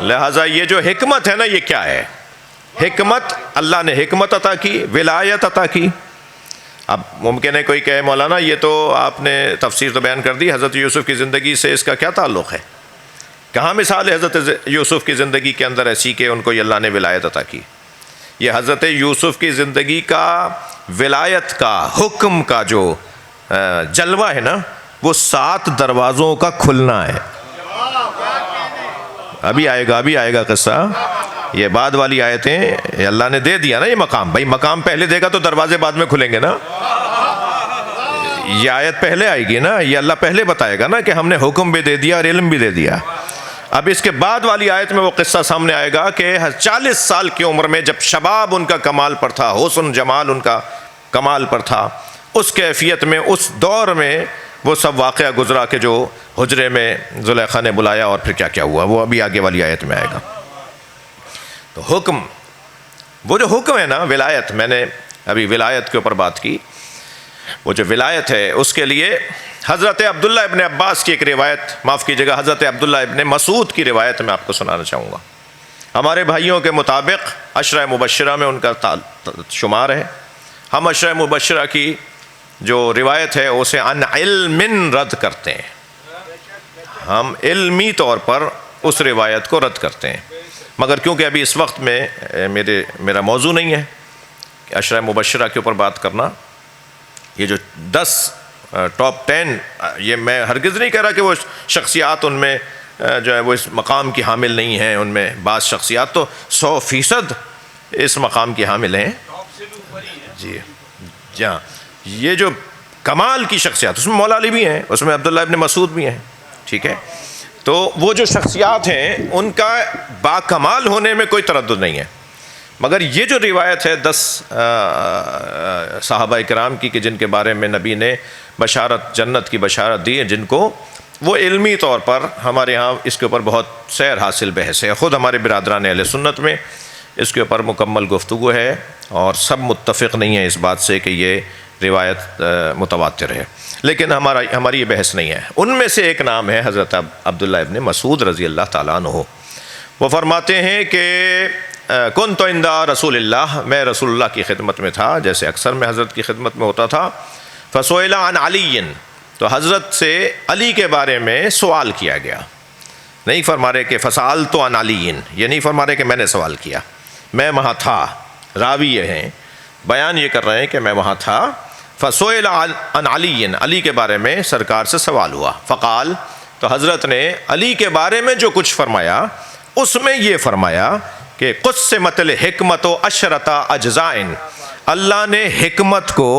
لہٰذا یہ جو حکمت ہے نا، یہ کیا ہے؟ حکمت، اللہ نے حکمت عطا کی، ولایت عطا کی۔ اب ممکن ہے کوئی کہے مولانا یہ تو آپ نے تفسیر تو بیان کر دی، حضرت یوسف کی زندگی سے اس کا کیا تعلق ہے؟ کہاں مثال ہے حضرت یوسف کی زندگی کے اندر ایسی کہ ان کو یہ اللہ نے ولایت عطا کی؟ یہ حضرت یوسف کی زندگی کا ولایت کا، حکم کا جو جلوہ ہے نا، وہ 7 دروازوں کا کھلنا ہے۔ ابھی آئے گا قصہ، یہ بعد والی آیتیں یہ اللہ نے دے دیا نا، یہ مقام، بھائی مقام پہلے دے گا تو دروازے بعد میں کھلیں گے نا۔ یہ آیت پہلے آئے گی نا، یہ اللہ پہلے بتائے گا نا کہ ہم نے حکم بھی دے دیا اور علم بھی دے دیا۔ اب اس کے بعد والی آیت میں وہ قصہ سامنے آئے گا کہ 40 سال کی عمر میں جب شباب ان کا کمال پر تھا، حسن جمال ان کا کمال پر تھا، اس کیفیت میں، اس دور میں وہ سب واقعہ گزرا کہ جو حجرے میں زلیخا نے بلایا اور پھر کیا کیا ہوا، وہ ابھی آگے والی آیت میں آئے گا۔ تو حکم، وہ جو حکم ہے نا، ولایت، میں نے ابھی ولایت کے اوپر بات کی، وہ جو ولایت ہے اس کے لیے حضرت عبداللہ ابن عباس کی ایک روایت، معاف کیجیے گا، حضرت عبداللہ ابن مسعود کی روایت میں آپ کو سنانا چاہوں گا۔ ہمارے بھائیوں کے مطابق عشرہ مبشرہ میں ان کا شمار ہے۔ ہم عشرہ مبشرہ کی جو روایت ہے اسے عن علم رد کرتے ہیں، ہم علمی طور پر اس روایت کو رد کرتے ہیں، مگر کیونکہ ابھی اس وقت میں میرا موضوع نہیں ہے عشرہ مبشرہ کے اوپر بات کرنا، یہ جو 10 ٹاپ 10، یہ میں ہرگز نہیں کہہ رہا کہ وہ شخصیات ان میں جو ہے وہ اس مقام کی حامل نہیں ہیں، ان میں بعض شخصیات تو 100% اس مقام کی حامل ہیں۔ جی ہاں، یہ جو کمال کی شخصیات، اس میں مولا علی بھی ہیں، اس میں عبداللہ ابن مسعود بھی ہیں، ٹھیک ہے؟ تو وہ جو شخصیات ہیں ان کا باکمال ہونے میں کوئی تردد نہیں ہے، مگر یہ جو روایت ہے 10 صحابہ کرام کی کہ جن کے بارے میں نبی نے بشارت، جنت کی بشارت دی ہے، جن کو وہ علمی طور پر ہمارے ہاں اس کے اوپر بہت سیر حاصل بحث ہے، خود ہمارے برادران اہل سنت میں اس کے اوپر مکمل گفتگو ہے، اور سب متفق نہیں ہیں اس بات سے کہ یہ روایت متواتر ہے، لیکن ہماری یہ بحث نہیں ہے۔ ان میں سے ایک نام ہے حضرت عبداللہ ابن مسعود رضی اللہ تعالیٰ عنہ۔ وہ فرماتے ہیں کہ کنت عند رسول اللہ، میں رسول اللہ کی خدمت میں تھا، جیسے اکثر میں حضرت کی خدمت میں ہوتا تھا۔ فسئل عن علی، تو حضرت سے علی کے بارے میں سوال کیا گیا، نہیں فرما رہے کہ فسألت عن علی، یہ نہیں فرما رہے کہ میں نے سوال کیا، میں وہاں تھا، راوی یہ ہیں، بیان یہ کر رہے ہیں کہ میں وہاں تھا۔ فسئل عن علی، علی کے بارے میں سرکار سے سوال ہوا، فقال، تو حضرت نے علی کے بارے میں جو کچھ فرمایا اس میں یہ فرمایا کہ قسمت الحکمت عشرۃ اجزاء، اللہ نے حکمت کو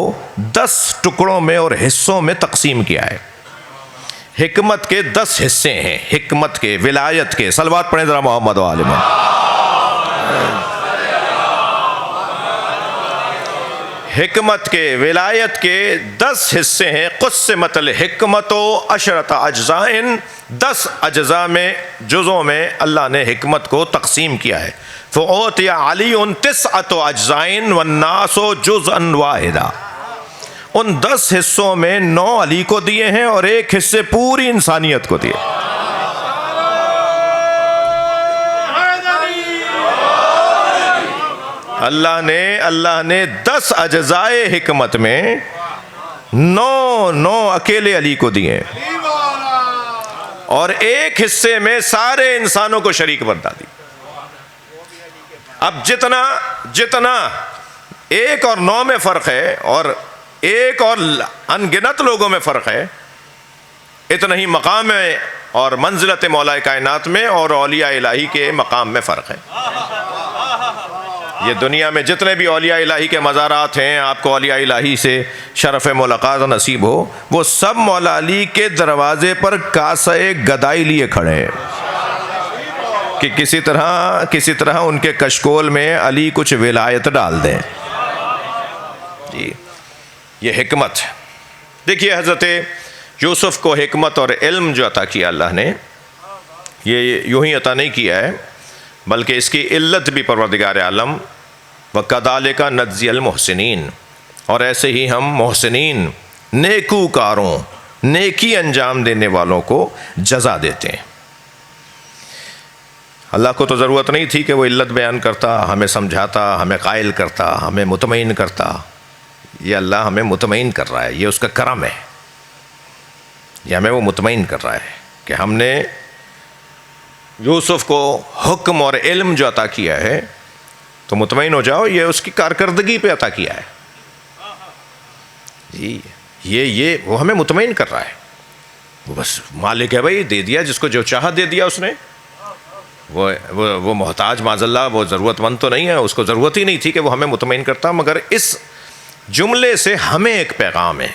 10 ٹکڑوں میں اور حصوں میں تقسیم کیا ہے۔ حکمت کے 10 حصے ہیں، حکمت کے، ولایت کے، صلوات پڑھیں ذرا محمد و آل محمد۔ حکمت کے، ولایت کے 10 حصے ہیں۔ قسمت الحکمت عشرۃ اجزاء، 10 اجزاء میں، جزوں میں اللہ نے حکمت کو تقسیم کیا ہے۔ فأوتي علی 9 اجزاء والناس جزءا واحدا، ان 10 حصوں میں 9 علی کو دیے ہیں اور 1 حصے پوری انسانیت کو دیے۔ اللہ نے 10 اجزاء حکمت میں 9 اکیلے علی کو دیے، اور 1 حصے میں سارے انسانوں کو شریک بنا دی۔ اب جتنا 1 اور 9 میں فرق ہے اور 1 اور انگنت لوگوں میں فرق ہے، اتنا ہی مقام اور منزلت مولا کائنات میں اور اولیاء الہی کے مقام میں فرق ہے۔ یہ دنیا میں جتنے بھی اولیاء الہی کے مزارات ہیں، آپ کو اولیاء الہی سے شرف ملاقات نصیب ہو، وہ سب مولا علی کے دروازے پر کاسے گدائی لیے کھڑے ہیں کہ کسی طرح ان کے کشکول میں علی کچھ ولایت ڈال دیں۔ جی، یہ حکمت۔ دیکھیے حضرت یوسف کو حکمت اور علم جو عطا کیا اللہ نے، یہ یوں ہی عطا نہیں کیا ہے، بلکہ اس کی علت بھی پروردگار عالم وَكَذَلِكَ نَجْزِي الْمُحْسِنِينَ، اور ایسے ہی ہم محسنین، نیکوکاروں، نیکی انجام دینے والوں کو جزا دیتے ہیں۔ اللہ کو تو ضرورت نہیں تھی کہ وہ علت بیان کرتا، ہمیں سمجھاتا، ہمیں قائل کرتا، ہمیں مطمئن کرتا. یہ اللہ ہمیں مطمئن کر رہا ہے، یہ اس کا کرم ہے. یہ ہمیں وہ مطمئن کر رہا ہے کہ ہم نے یوسف کو حکم اور علم جو عطا کیا ہے تو مطمئن ہو جاؤ، یہ اس کی کارکردگی پہ عطا کیا ہے. جی یہ وہ ہمیں مطمئن کر رہا ہے. وہ بس مالک ہے بھائی، دے دیا جس کو جو چاہا دے دیا اس نے. وہ محتاج معاذ اللہ، وہ ضرورت مند تو نہیں ہے، اس کو ضرورت ہی نہیں تھی کہ وہ ہمیں مطمئن کرتا. مگر اس جملے سے ہمیں ایک پیغام ہے